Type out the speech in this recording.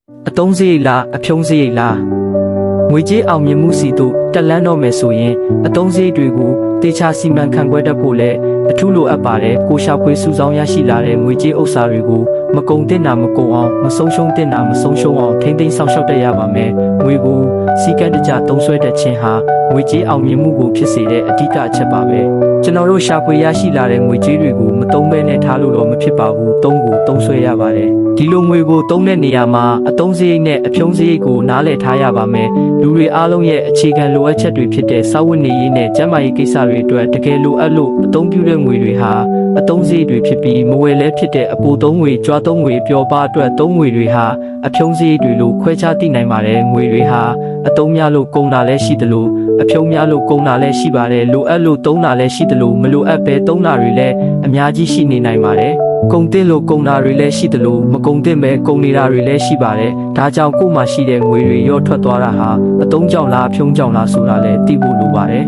အတုံးစရိတ်လားအဖြုံးစရိတ်လားငွေကြေးအောင်မြင်မှုစီတို့တက်လန်းတော့မယ်ဆိုရင်အတုံးစရိတ်တွေကိုတေချာစီမံခန့်ခွဲတတ်ဖို့လဲအထူးလိုအပ်ပါတယ်ကိုရှာဖွေစုဆောင်းရရှိလာတဲ့ငွေကြေးဥစ္စာတွေကိုမကုန်တင်တာမကုန်အောင်မဆုံးရှုံးတင်တာမဆုံးရှုံးအောင်ထိမ့်သိမ်းဆောင်ရှောက်တတ်ရပါမယ်ငွေကိုစီကံတကြသုံးဆွဲတတ်ခြင်းဟာငွေကြေးအောင်မြင်မှုကိုဖြစ်စေတဲ့အဓိကအချက်ပါပဲကျွန်တော်တို့ရှာဖွေရရှိလာတဲ့ငွေကြေးတွေကိုမသုံးဘဲနဲ့ထားလို့တော့မဖြစ်ပါဘူးသုံးကိုသုံးဆွဲရပါတယ်ဒီလိုငွေကိုသုံးတဲ့နေရာမှာအတုံးစရိတ်နဲ့အဖြုံးစရိတ်ကိုနားလည်ထားရပါမယ်လူတွေအားလုံးရဲ့အခြေခံလိုအပ်ချက်တွေဖြစ်တဲ့စာဝတ်နေရေးနဲ့ကျန်းမာရေးကိစ္စတွေအတွက်တကယ်လိုအပ်လို့အသုံးပြုတဲ့ငွေတွေဟာအတုံးစရိတ်တွေဖြစ်ပြီးမဝယ်လဲဖြစ်တဲ့အပိုသုံးငွေကြွားသုံးငွေပျော်ပါအတွက်သုံးငွေတွေဟာအဖြုံးစရိတ်တွေလို့ခွဲခြားသိနိုင်ပါတယ်ငွေတွေဟာအတုံးများလို့ကုန်တာလည်းရှိသလိုအဖြုံးများလို့ကုန်တာလည်းရှိပါတယ်လိုအပ်လို့သုံးတာလည်းရှိသလိုမလိုအပ်ဘဲသုံးတာတွေလည်းအများကြီးရှိနေနိုင်ပါတယ်ကုန်တင်လို့ကုန်တာတွေလည်းရှိသလိုမကုန်တင်ပဲကုန်နေတာတွေလည်းရှိပါတယ်ဒါကြောင့်ကို့မှာရှိတဲ့ငွေတွေရောထွက်သွားတာဟာအတုံးကြောင့်လားအဖြုံးကြောင့်လားဆိုတာလည်းသိဖို့လိုပါတယ်